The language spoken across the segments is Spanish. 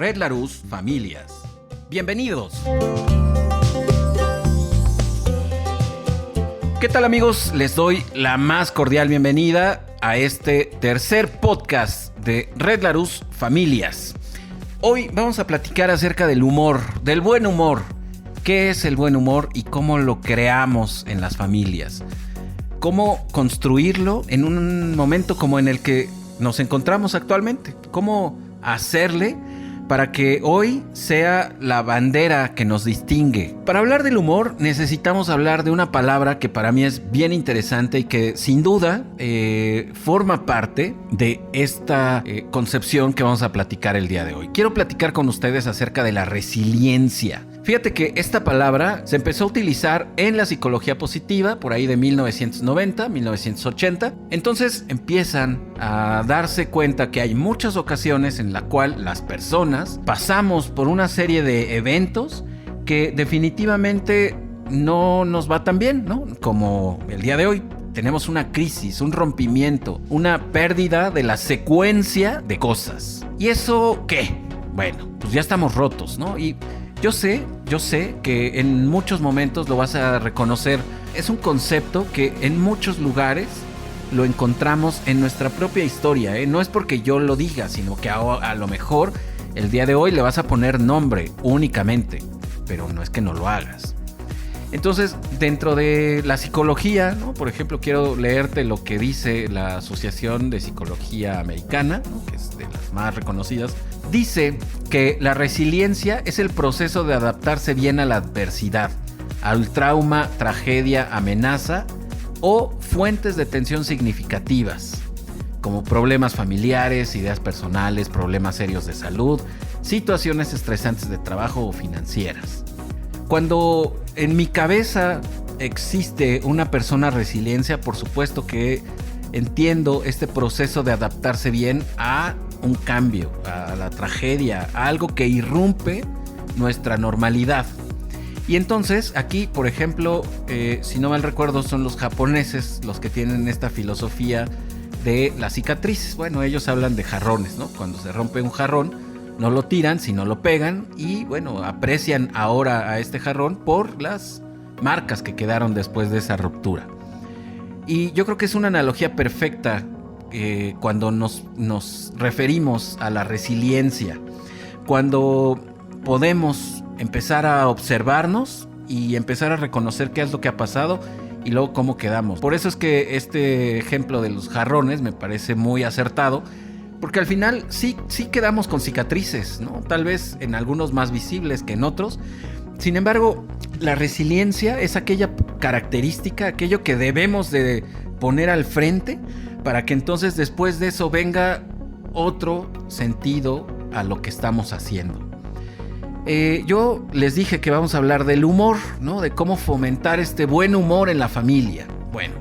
Red Larus Familias. Bienvenidos. ¿Qué tal, amigos? Les doy la más cordial bienvenida a este tercer podcast de Red Larus Familias. Hoy vamos a platicar acerca del humor, del buen humor. ¿Qué es el buen humor y cómo lo creamos en las familias? ¿Cómo construirlo en un momento como en el que nos encontramos actualmente? ¿Cómo hacerle para que hoy sea la bandera que nos distingue? Para hablar del humor necesitamos hablar de una palabra que para mí es bien interesante y que sin duda forma parte de esta concepción que vamos a platicar el día de hoy. Quiero platicar con ustedes acerca de la resiliencia. Fíjate que esta palabra se empezó a utilizar en la psicología positiva por ahí de 1990, 1980. Entonces empiezan a darse cuenta que hay muchas ocasiones en las cuales las personas pasamos por una serie de eventos que definitivamente no nos va tan bien, ¿no? Como el día de hoy. Tenemos una crisis, un rompimiento, una pérdida de la secuencia de cosas. ¿Y eso qué? Bueno, pues ya estamos rotos, ¿no? Y yo sé que en muchos momentos lo vas a reconocer. Es un concepto que en muchos lugares lo encontramos en nuestra propia historia, ¿eh? No es porque yo lo diga, sino que a lo mejor el día de hoy le vas a poner nombre únicamente, pero no es que no lo hagas. Entonces, dentro de la psicología, ¿no? Por ejemplo, quiero leerte lo que dice la Asociación de Psicología Americana, ¿no? Que es de las más reconocidas. Dice que la resiliencia es el proceso de adaptarse bien a la adversidad, al trauma, tragedia, amenaza o fuentes de tensión significativas, como problemas familiares, ideas personales, problemas serios de salud, situaciones estresantes de trabajo o financieras. Cuando en mi cabeza existe una persona resiliencia, por supuesto que entiendo este proceso de adaptarse bien a un cambio, a la tragedia, a algo que irrumpe nuestra normalidad. Y entonces aquí, por ejemplo, si no mal recuerdo, son los japoneses los que tienen esta filosofía de las cicatrices. Bueno, ellos hablan de jarrones, ¿no? Cuando se rompe un jarrón, no lo tiran, sino lo pegan y, bueno, aprecian ahora a este jarrón por las marcas que quedaron después de esa ruptura. Y yo creo que es una analogía perfecta cuando nos referimos a la resiliencia, cuando podemos empezar a observarnos y empezar a reconocer qué es lo que ha pasado y luego cómo quedamos. Por eso es que este ejemplo de los jarrones me parece muy acertado, porque al final sí quedamos con cicatrices, ¿no? Tal vez en algunos más visibles que en otros. Sin embargo, la resiliencia es aquella característica, aquello que debemos de poner al frente para que entonces después de eso venga otro sentido a lo que estamos haciendo. Yo les dije que vamos a hablar del humor, ¿no? De cómo fomentar este buen humor en la familia. Bueno,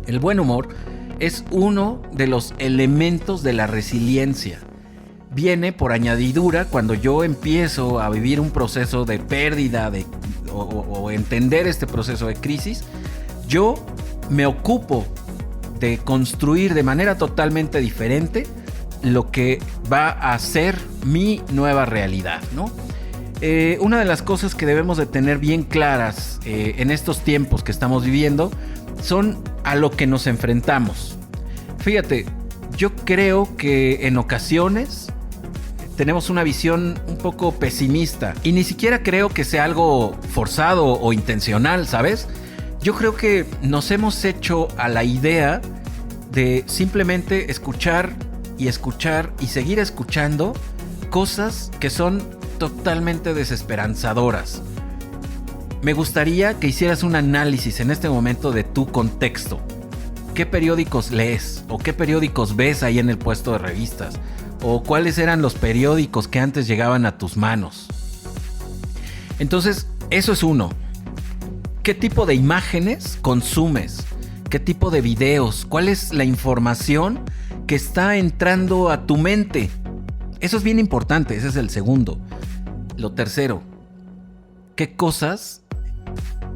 el buen humor es uno de los elementos de la resiliencia. Viene por añadidura cuando yo empiezo a vivir un proceso de pérdida o entender este proceso de crisis. Yo me ocupo de construir de manera totalmente diferente lo que va a ser mi nueva realidad, ¿no? Una de las cosas que debemos de tener bien claras en estos tiempos que estamos viviendo son a lo que nos enfrentamos. Fíjate, yo creo que en ocasiones tenemos una visión un poco pesimista y ni siquiera creo que sea algo forzado o intencional, ¿sabes? Yo creo que nos hemos hecho a la idea de simplemente escuchar y seguir escuchando cosas que son totalmente desesperanzadoras. Me gustaría que hicieras un análisis en este momento de tu contexto. ¿Qué periódicos lees? ¿O qué periódicos ves ahí en el puesto de revistas? ¿O cuáles eran los periódicos que antes llegaban a tus manos? Entonces, eso es uno. ¿Qué tipo de imágenes consumes? ¿Qué tipo de videos? ¿Cuál es la información que está entrando a tu mente? Eso es bien importante, ese es el segundo. Lo tercero, ¿qué cosas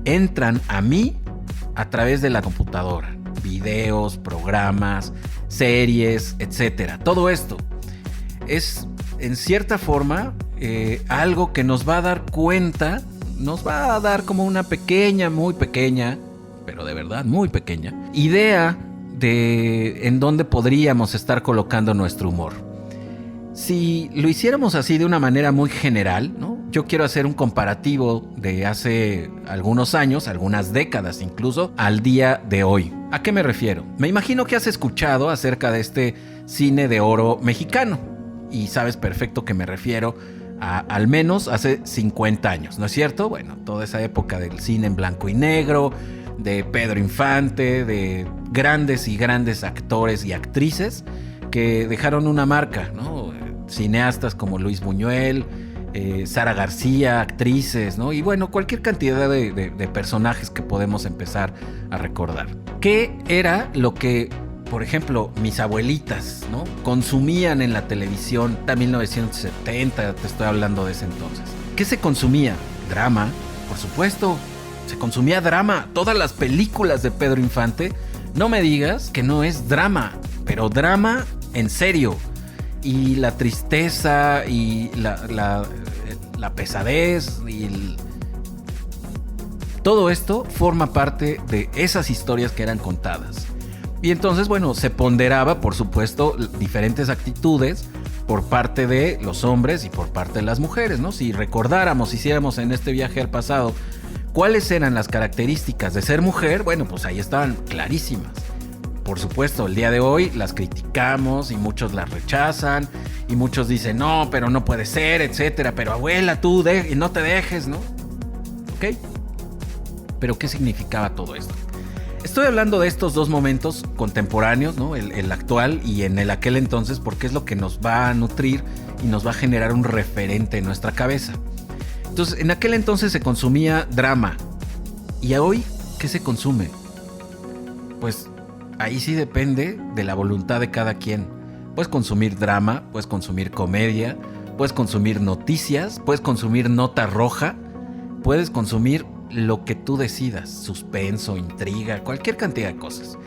entran a mí a través de la computadora? Videos, programas, series, etcétera. Todo esto es en cierta forma, algo que nos va a dar cuenta, nos va a dar como una pequeña, muy pequeña, pero de verdad muy pequeña, idea de en dónde podríamos estar colocando nuestro humor. Si lo hiciéramos así de una manera muy general, ¿no? Yo quiero hacer un comparativo de hace algunos años, algunas décadas incluso, al día de hoy. ¿A qué me refiero? Me imagino que has escuchado acerca de este cine de oro mexicano y sabes perfecto que me refiero a al menos hace 50 años, ¿no es cierto? Bueno, toda esa época del cine en blanco y negro, de Pedro Infante, de grandes y grandes actores y actrices que dejaron una marca, ¿no? Cineastas como Luis Buñuel, Sara García, actrices, ¿no? Y bueno, cualquier cantidad de personajes que podemos empezar a recordar. ¿Qué era lo que, por ejemplo, mis abuelitas, ¿no?, consumían en la televisión hasta 1970, te estoy hablando de ese entonces? ¿Qué se consumía? Drama, por supuesto. Se consumía drama. Todas las películas de Pedro Infante, no me digas que no es drama, pero drama en serio. Y la tristeza y la pesadez y todo esto forma parte de esas historias que eran contadas. Y entonces, bueno, se ponderaba, por supuesto, diferentes actitudes por parte de los hombres y por parte de las mujeres, ¿no? Si recordáramos, hiciéramos en este viaje al pasado, ¿cuáles eran las características de ser mujer? Bueno, pues ahí estaban clarísimas. Por supuesto, el día de hoy las criticamos y muchos las rechazan y muchos dicen, no, pero no puede ser, etcétera. Pero abuela, tú no te dejes, ¿no? ¿Ok? Pero ¿qué significaba todo esto? Estoy hablando de estos dos momentos contemporáneos, ¿no? El actual y en el aquel entonces, porque es lo que nos va a nutrir y nos va a generar un referente en nuestra cabeza. Entonces, en aquel entonces se consumía drama. ¿Y hoy qué se consume? Pues ahí sí depende de la voluntad de cada quien. Puedes consumir drama, puedes consumir comedia, puedes consumir noticias, puedes consumir nota roja, puedes consumir lo que tú decidas, suspenso, intriga, cualquier cantidad de cosas.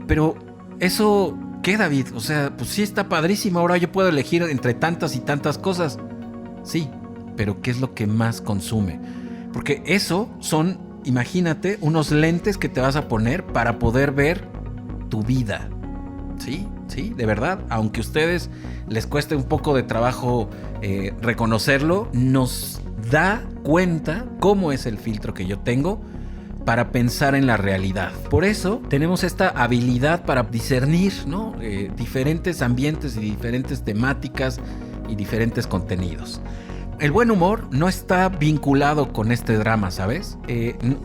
Pero eso, ¿qué, David? O sea, pues sí está padrísimo, ahora yo puedo elegir entre tantas y tantas cosas. Sí, pero ¿qué es lo que más consume? Porque eso son, imagínate, unos lentes que te vas a poner para poder ver tu vida. Sí, de verdad, aunque a ustedes les cueste un poco de trabajo reconocerlo, nos da cuenta cómo es el filtro que yo tengo para pensar en la realidad. Por eso tenemos esta habilidad para discernir, ¿no?, diferentes ambientes y diferentes temáticas y diferentes contenidos. El buen humor no está vinculado con este drama, ¿sabes?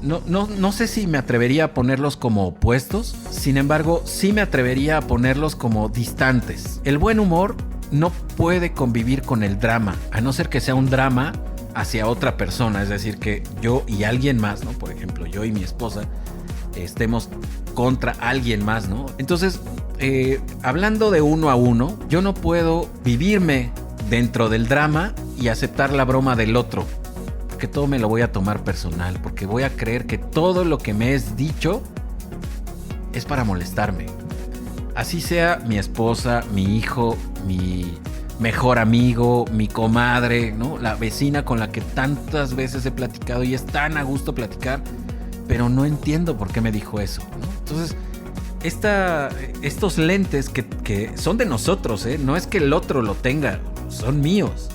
No sé si me atrevería a ponerlos como opuestos, sin embargo, sí me atrevería a ponerlos como distantes. El buen humor no puede convivir con el drama, a no ser que sea un drama hacia otra persona, es decir, que yo y alguien más, ¿no? Por ejemplo, yo y mi esposa estemos contra alguien más, ¿no? Entonces, hablando de uno a uno, yo no puedo vivirme dentro del drama y aceptar la broma del otro, porque todo me lo voy a tomar personal, porque voy a creer que todo lo que me es dicho es para molestarme. Así sea mi esposa, mi hijo, mi mejor amigo, mi comadre, ¿no?, la vecina con la que tantas veces he platicado y es tan a gusto platicar, pero no entiendo por qué me dijo eso, ¿no? Entonces, estos lentes que son de nosotros, no es que el otro lo tenga, son míos.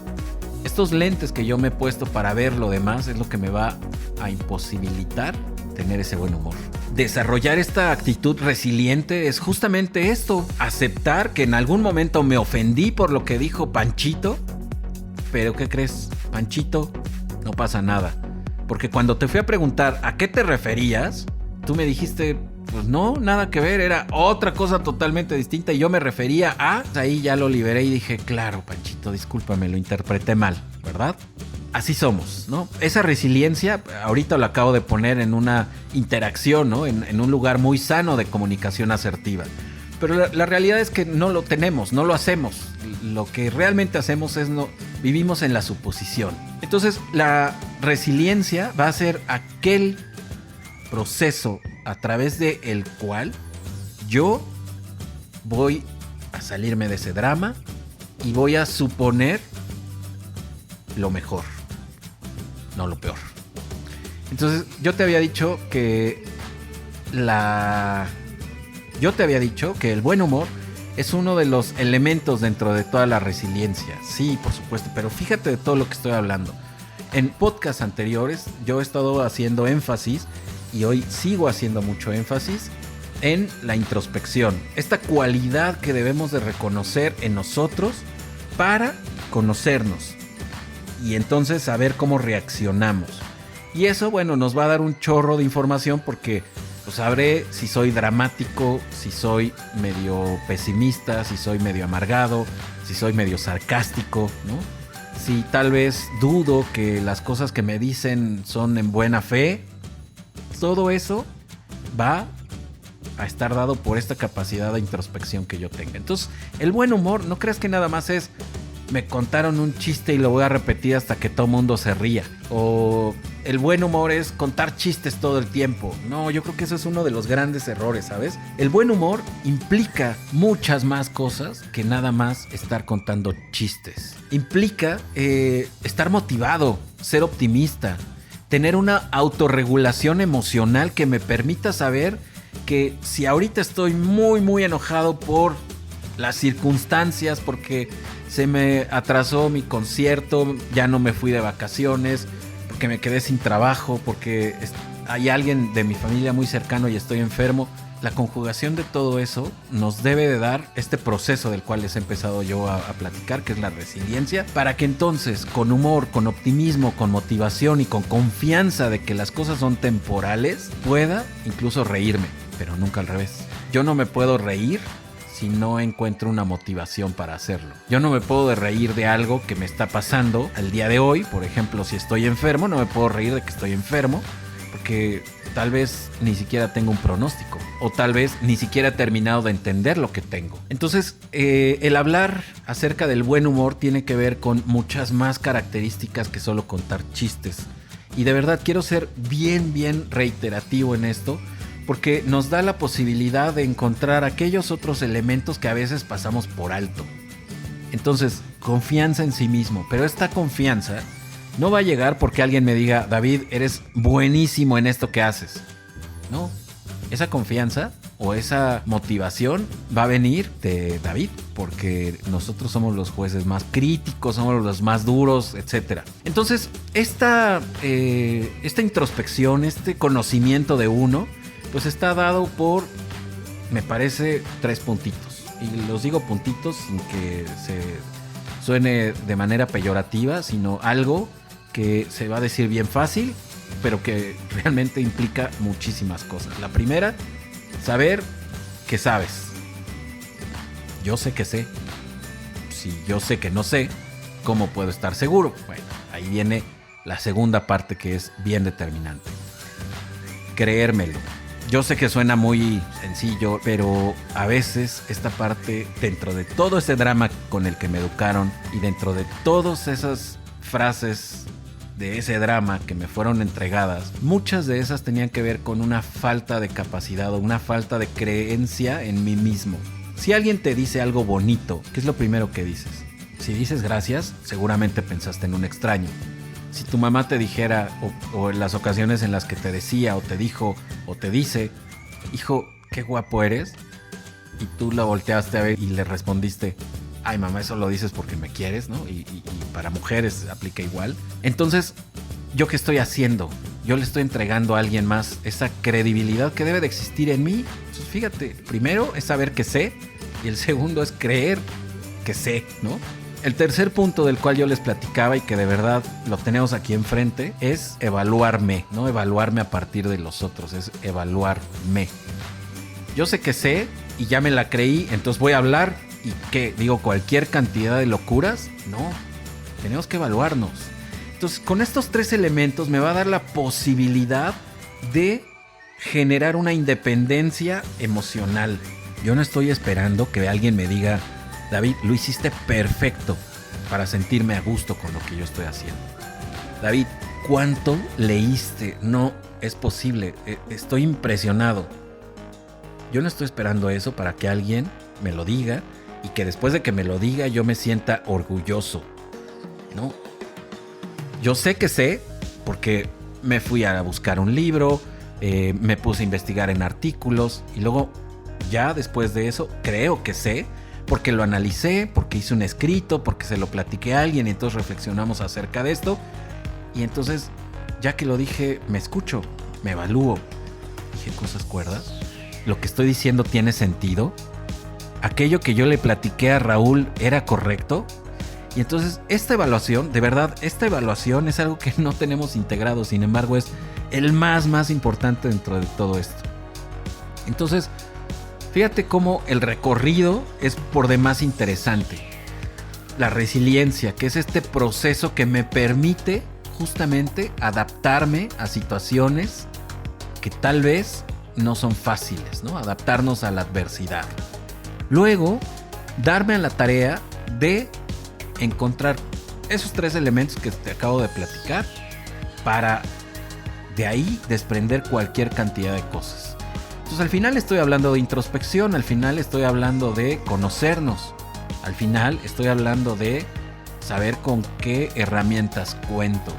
Estos lentes que yo me he puesto para ver lo demás es lo que me va a imposibilitar tener ese buen humor. Desarrollar esta actitud resiliente es justamente esto: aceptar que en algún momento me ofendí por lo que dijo Panchito, pero ¿qué crees? Panchito, no pasa nada, porque cuando te fui a preguntar a qué te referías, tú me dijiste, pues no, nada que ver, era otra cosa totalmente distinta y yo me refería a... Ahí ya lo liberé y dije, claro, Panchito, discúlpame, lo interpreté mal, ¿verdad? Así somos, ¿no? Esa resiliencia, ahorita lo acabo de poner en una interacción, ¿no? En un lugar muy sano de comunicación asertiva. Pero la realidad es que no lo tenemos, no lo hacemos. Lo que realmente hacemos es vivimos en la suposición. Entonces, la resiliencia va a ser aquel proceso a través de el cual yo voy a salirme de ese drama, y voy a suponer lo mejor, no lo peor. Entonces, yo te había dicho que el buen humor es uno de los elementos dentro de toda la resiliencia. Sí, por supuesto, pero fíjate de todo lo que estoy hablando. En podcasts anteriores yo he estado haciendo énfasis, y hoy sigo haciendo mucho énfasis, en la introspección. Esta cualidad que debemos de reconocer en nosotros para conocernos y entonces saber cómo reaccionamos. Y eso, bueno, nos va a dar un chorro de información porque pues sabré si soy dramático, si soy medio pesimista, si soy medio amargado, si soy medio sarcástico, ¿no? Si tal vez dudo que las cosas que me dicen son en buena fe. Todo eso va a estar dado por esta capacidad de introspección que yo tenga. Entonces, el buen humor, no creas que nada más es me contaron un chiste y lo voy a repetir hasta que todo mundo se ría. O el buen humor es contar chistes todo el tiempo. No, yo creo que eso es uno de los grandes errores, ¿sabes? El buen humor implica muchas más cosas que nada más estar contando chistes. Implica estar motivado, ser optimista, tener una autorregulación emocional que me permita saber que si ahorita estoy muy muy enojado por las circunstancias, porque se me atrasó mi concierto, ya no me fui de vacaciones, porque me quedé sin trabajo, porque hay alguien de mi familia muy cercano y estoy enfermo. La conjugación de todo eso nos debe de dar este proceso del cual les he empezado yo a platicar, que es la resiliencia, para que entonces con humor, con optimismo, con motivación y con confianza de que las cosas son temporales, pueda incluso reírme, pero nunca al revés. Yo no me puedo reír si no encuentro una motivación para hacerlo. Yo no me puedo reír de algo que me está pasando al día de hoy. Por ejemplo, si estoy enfermo, no me puedo reír de que estoy enfermo, porque tal vez ni siquiera tengo un pronóstico, o tal vez ni siquiera he terminado de entender lo que tengo. Entonces, el hablar acerca del buen humor tiene que ver con muchas más características que solo contar chistes. Y de verdad quiero ser bien reiterativo en esto, porque nos da la posibilidad de encontrar aquellos otros elementos que a veces pasamos por alto. Entonces, confianza en sí mismo, pero esta confianza no va a llegar porque alguien me diga, David, eres buenísimo en esto que haces. No, esa confianza o esa motivación va a venir de David, porque nosotros somos los jueces más críticos, somos los más duros, etc. Entonces, esta introspección, este conocimiento de uno, pues está dado por, me parece, 3 puntitos. Y los digo puntitos sin que se suene de manera peyorativa, sino algo que se va a decir bien fácil, pero que realmente implica muchísimas cosas. La primera, saber que sabes. Yo sé que sé. Si yo sé que no sé, ¿cómo puedo estar seguro? Bueno, ahí viene la segunda parte que es bien determinante. Creérmelo. Yo sé que suena muy sencillo, pero a veces esta parte, dentro de todo ese drama con el que me educaron y dentro de todas esas frases de ese drama que me fueron entregadas, muchas de esas tenían que ver con una falta de capacidad o una falta de creencia en mí mismo. Si alguien te dice algo bonito, ¿qué es lo primero que dices? Si dices gracias, seguramente pensaste en un extraño. Si tu mamá te dijera, o en las ocasiones en las que te decía, o te dijo, o te dice, hijo, qué guapo eres, y tú la volteaste a ver y le respondiste, ay mamá, eso lo dices porque me quieres, ¿no? Y para mujeres aplica igual. Entonces, ¿yo qué estoy haciendo? Yo le estoy entregando a alguien más esa credibilidad que debe de existir en mí. Entonces, fíjate, primero es saber que sé, y el segundo es creer que sé, ¿no? El tercer punto del cual yo les platicaba y que de verdad lo tenemos aquí enfrente es evaluarme, no evaluarme a partir de los otros, es evaluarme. Yo sé que sé y ya me la creí, entonces voy a hablar y ¿qué? Digo cualquier cantidad de locuras. No, tenemos que evaluarnos. Entonces con estos 3 elementos me va a dar la posibilidad de generar una independencia emocional. Yo no estoy esperando que alguien me diga, David, lo hiciste perfecto, para sentirme a gusto con lo que yo estoy haciendo. David, ¿cuánto leíste? No es posible, estoy impresionado. Yo no estoy esperando eso para que alguien me lo diga y que después de que me lo diga yo me sienta orgulloso, ¿no? Yo sé que sé, porque me fui a buscar un libro, me puse a investigar en artículos y luego ya después de eso creo que sé, porque lo analicé, porque hice un escrito, porque se lo platiqué a alguien y entonces reflexionamos acerca de esto. Y entonces, ya que lo dije, me escucho, me evalúo. Dije cosas cuerdas. Lo que estoy diciendo tiene sentido. Aquello que yo le platiqué a Raúl era correcto. Y entonces esta evaluación, de verdad, esta evaluación es algo que no tenemos integrado. Sin embargo, es el más importante dentro de todo esto. Entonces, fíjate cómo el recorrido es por demás interesante. La resiliencia, que es este proceso que me permite justamente adaptarme a situaciones que tal vez no son fáciles, ¿no? Adaptarnos a la adversidad. Luego, darme a la tarea de encontrar esos 3 elementos que te acabo de platicar para de ahí desprender cualquier cantidad de cosas. Entonces al final estoy hablando de introspección, al final estoy hablando de conocernos, al final estoy hablando de saber con qué herramientas cuento,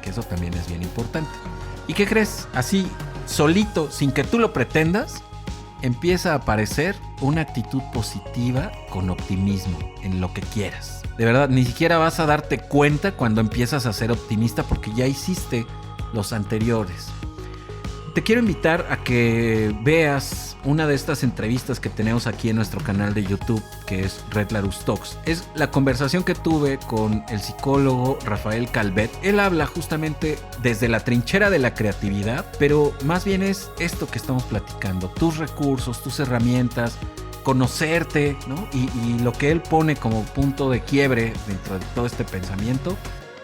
que eso también es bien importante. ¿Y qué crees? Así, solito, sin que tú lo pretendas, empieza a aparecer una actitud positiva con optimismo en lo que quieras. De verdad, ni siquiera vas a darte cuenta cuando empiezas a ser optimista porque ya hiciste los anteriores. Te quiero invitar a que veas una de estas entrevistas que tenemos aquí en nuestro canal de YouTube, que es Red Larus Talks. Es la conversación que tuve con el psicólogo Rafael Calvet. Él habla justamente desde la trinchera de la creatividad, pero más bien es esto que estamos platicando, tus recursos, tus herramientas, conocerte, ¿no? Y lo que él pone como punto de quiebre dentro de todo este pensamiento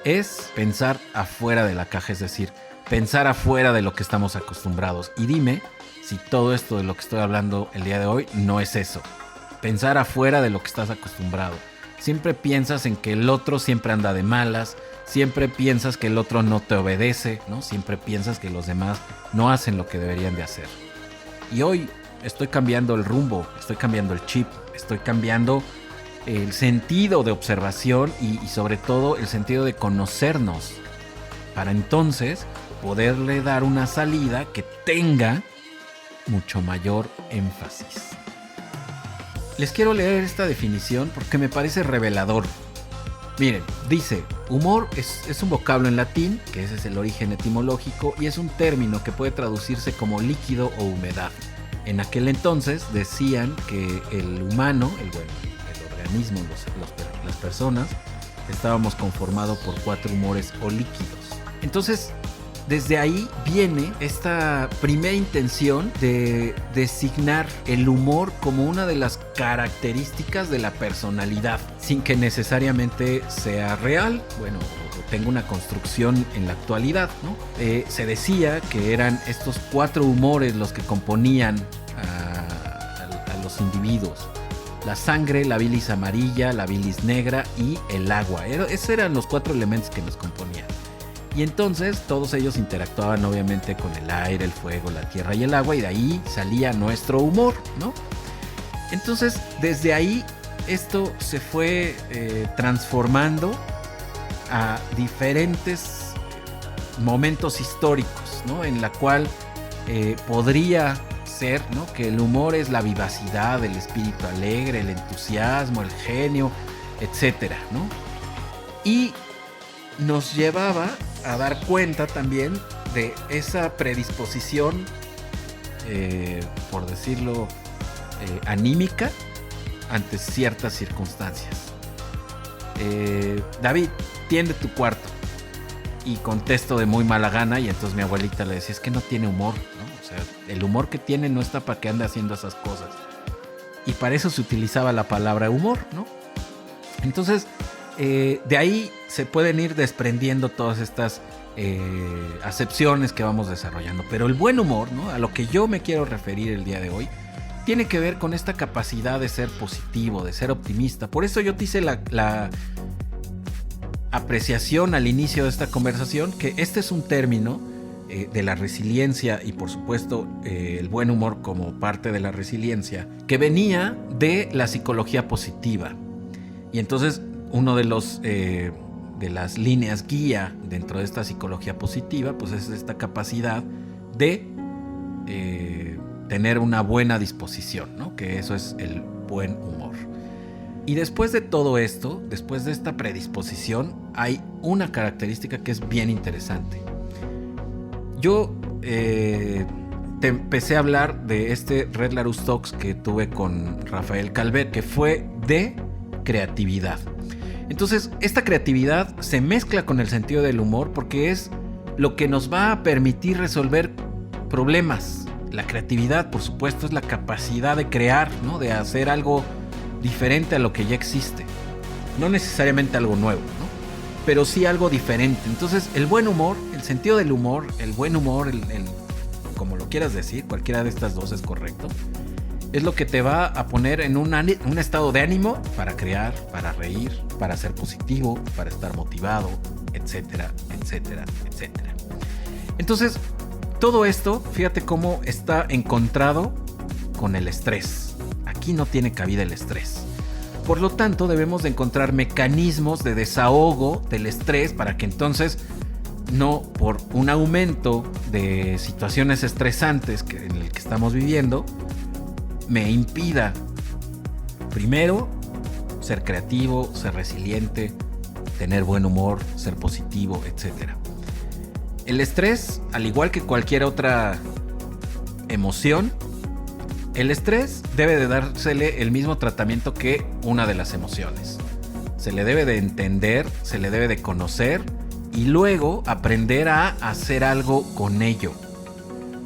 es pensar afuera de la caja, es decir, pensar afuera de lo que estamos acostumbrados. Y dime si todo esto de lo que estoy hablando el día de hoy no es eso. Pensar afuera de lo que estás acostumbrado. Siempre piensas en que el otro siempre anda de malas, siempre piensas que el otro no te obedece, ¿no? Siempre piensas que los demás no hacen lo que deberían de hacer. Y hoy estoy cambiando el rumbo, estoy cambiando el chip, estoy cambiando el sentido de observación y sobre todo el sentido de conocernos, para entonces poderle dar una salida que tenga mucho mayor énfasis. Les quiero leer esta definición porque me parece revelador. Miren, dice, humor es un vocablo en latín, que ese es el origen etimológico, y es un término que puede traducirse como líquido o humedad. En aquel entonces decían que el humano, el organismo, las personas, estábamos conformados por 4 humores o líquidos. Entonces, desde ahí viene esta primera intención de designar el humor como una de las características de la personalidad, sin que necesariamente sea real, bueno, o tenga una construcción en la actualidad, ¿no? Se decía que eran estos 4 humores los que componían a los individuos: la sangre, la bilis amarilla, la bilis negra y el agua. Esos eran los 4 elementos que nos componían. Y entonces todos ellos interactuaban obviamente con el aire, el fuego, la tierra y el agua, y de ahí salía nuestro humor, ¿no? Entonces, desde ahí esto se fue transformando a diferentes momentos históricos, ¿no? En la cual podría ser, ¿no?, que el humor es la vivacidad, el espíritu alegre, el entusiasmo, el genio, etcétera, ¿no? Y nos llevaba a dar cuenta también de esa predisposición, por decirlo, anímica ante ciertas circunstancias. David, tiende tu cuarto. Y contesto de muy mala gana, y entonces mi abuelita le decía, es que no tiene humor, ¿no? O sea, el humor que tiene no está para que ande haciendo esas cosas. Y para eso se utilizaba la palabra humor, ¿no? Entonces, de ahí se pueden ir desprendiendo todas estas acepciones que vamos desarrollando. Pero el buen humor, ¿no?, a lo que yo me quiero referir el día de hoy, tiene que ver con esta capacidad de ser positivo, de ser optimista. Por eso yo te hice la apreciación al inicio de esta conversación, que este es un término de la resiliencia y por supuesto el buen humor como parte de la resiliencia, que venía de la psicología positiva. Y entonces uno de las líneas guía dentro de esta psicología positiva pues es esta capacidad de tener una buena disposición, ¿no? Que eso es el buen humor. Y después de todo esto, después de esta predisposición, hay una característica que es bien interesante. Yo te empecé a hablar de este Red Larus Talks que tuve con Rafael Calvet, que fue de creatividad. Entonces, esta creatividad se mezcla con el sentido del humor porque es lo que nos va a permitir resolver problemas. La creatividad, por supuesto, es la capacidad de crear, ¿no? De hacer algo diferente a lo que ya existe. No necesariamente algo nuevo, ¿no? Pero sí algo diferente. Entonces, el buen humor, el sentido del humor, el buen humor, como lo quieras decir, cualquiera de estas dos es correcto, es lo que te va a poner en un estado de ánimo para crear, para reír, para ser positivo, para estar motivado, etcétera, etcétera, etcétera. Entonces, todo esto, fíjate cómo está encontrado con el estrés. Aquí no tiene cabida el estrés. Por lo tanto, debemos de encontrar mecanismos de desahogo del estrés para que entonces no por un aumento de situaciones estresantes en el que estamos viviendo me impida, primero, ser creativo, ser resiliente, tener buen humor, ser positivo, etc. El estrés, al igual que cualquier otra emoción, el estrés debe de dársele el mismo tratamiento que una de las emociones. Se le debe de entender, se le debe de conocer y luego aprender a hacer algo con ello.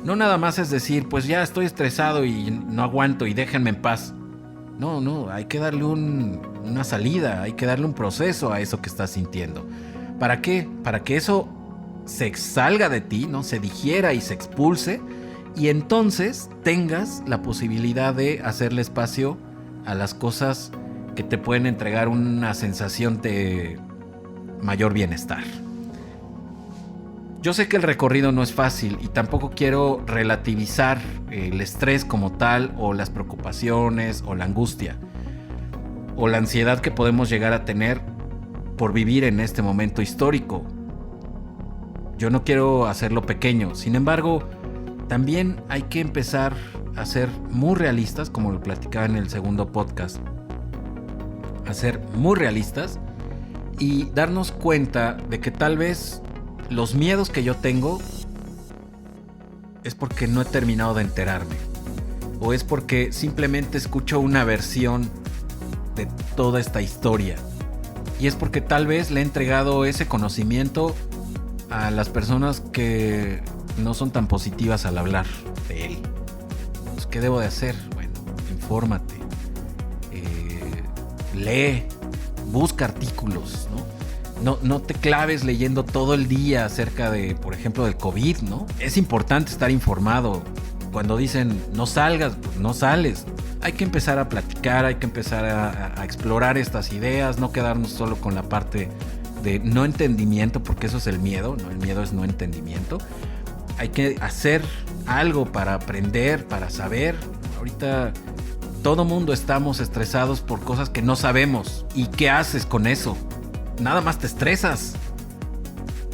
No nada más es decir, pues ya estoy estresado y no aguanto y déjenme en paz. No, hay que darle una salida, hay que darle un proceso a eso que estás sintiendo. ¿Para qué? Para que eso se salga de ti, ¿no? Se digiera y se expulse. Y entonces tengas la posibilidad de hacerle espacio a las cosas que te pueden entregar una sensación de mayor bienestar. Yo sé que el recorrido no es fácil y tampoco quiero relativizar el estrés como tal o las preocupaciones o la angustia o la ansiedad que podemos llegar a tener por vivir en este momento histórico. Yo no quiero hacerlo pequeño, sin embargo, también hay que empezar a ser muy realistas, como lo platicaba en el segundo podcast. A ser muy realistas y darnos cuenta de que tal vez los miedos que yo tengo es porque no he terminado de enterarme. O es porque simplemente escucho una versión de toda esta historia. Y es porque tal vez le he entregado ese conocimiento a las personas que no son tan positivas al hablar de él. Pues, ¿qué debo de hacer? Bueno, infórmate, lee, busca artículos, ¿no? No te claves leyendo todo el día acerca de, por ejemplo, del COVID, ¿no? Es importante estar informado. Cuando dicen no salgas, pues no sales. Hay que empezar a platicar, hay que empezar a explorar estas ideas, no quedarnos solo con la parte de no entendimiento, porque eso es el miedo, ¿no? El miedo es no entendimiento. Hay que hacer algo para aprender, para saber. Ahorita todo mundo estamos estresados por cosas que no sabemos. ¿Y qué haces con eso? Nada más te estresas.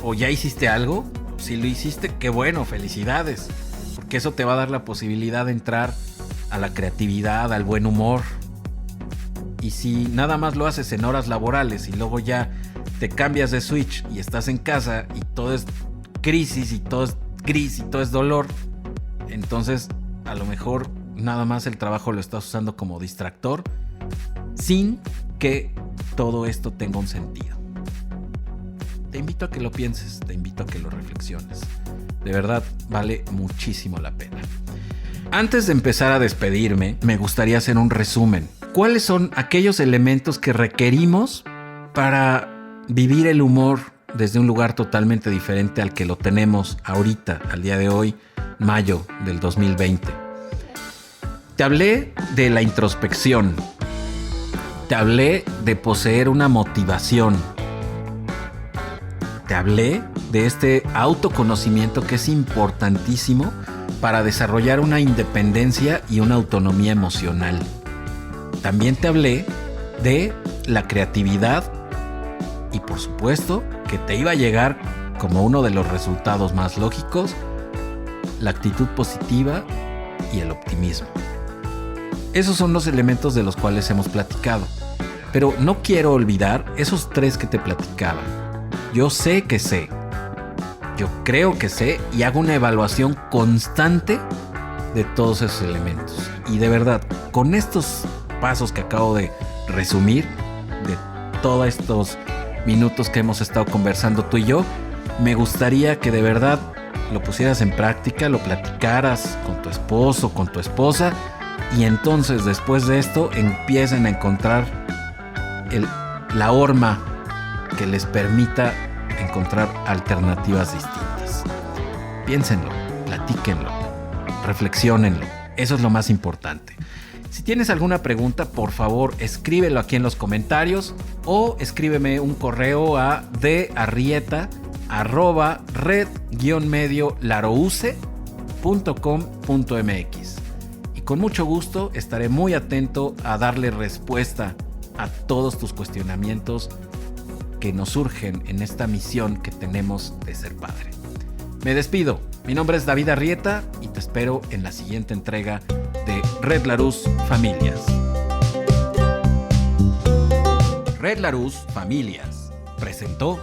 ¿O ya hiciste algo? Si lo hiciste, qué bueno, felicidades. Porque eso te va a dar la posibilidad de entrar a la creatividad, al buen humor. Y si nada más lo haces en horas laborales y luego ya te cambias de switch y estás en casa y todo es crisis y todo es gris y todo es dolor, entonces a lo mejor nada más el trabajo lo estás usando como distractor sin que todo esto tenga un sentido. Te invito a que lo pienses, te invito a que lo reflexiones. De verdad, vale muchísimo la pena. Antes de empezar a despedirme, me gustaría hacer un resumen. ¿Cuáles son aquellos elementos que requerimos para vivir el humor desde un lugar totalmente diferente al que lo tenemos ahorita, al día de hoy, mayo del 2020? Te hablé de la introspección. Te hablé de poseer una motivación. Te hablé de este autoconocimiento que es importantísimo para desarrollar una independencia y una autonomía emocional. También te hablé de la creatividad y por supuesto que te iba a llegar como uno de los resultados más lógicos la actitud positiva y el optimismo. Esos son los elementos de los cuales hemos platicado, pero no quiero olvidar esos 3 que te platicaba. Yo sé que sé, yo creo que sé y hago una evaluación constante de todos esos elementos. Y de verdad, con estos pasos que acabo de resumir, de todos estos minutos que hemos estado conversando tú y yo, me gustaría que de verdad lo pusieras en práctica, lo platicaras con tu esposo, con tu esposa, y entonces después de esto empiecen a encontrar la horma que les permita encontrar alternativas distintas. Piénsenlo, platíquenlo, reflexiónenlo. Eso es lo más importante. Si tienes alguna pregunta, por favor, escríbelo aquí en los comentarios o escríbeme un correo a red@red-mediolarouse.com.mx y con mucho gusto estaré muy atento a darle respuesta a todos tus cuestionamientos que nos surgen en esta misión que tenemos de ser padre. Me despido. Mi nombre es David Arrieta y te espero en la siguiente entrega de Red Larus Familias. Red Larus Familias presentó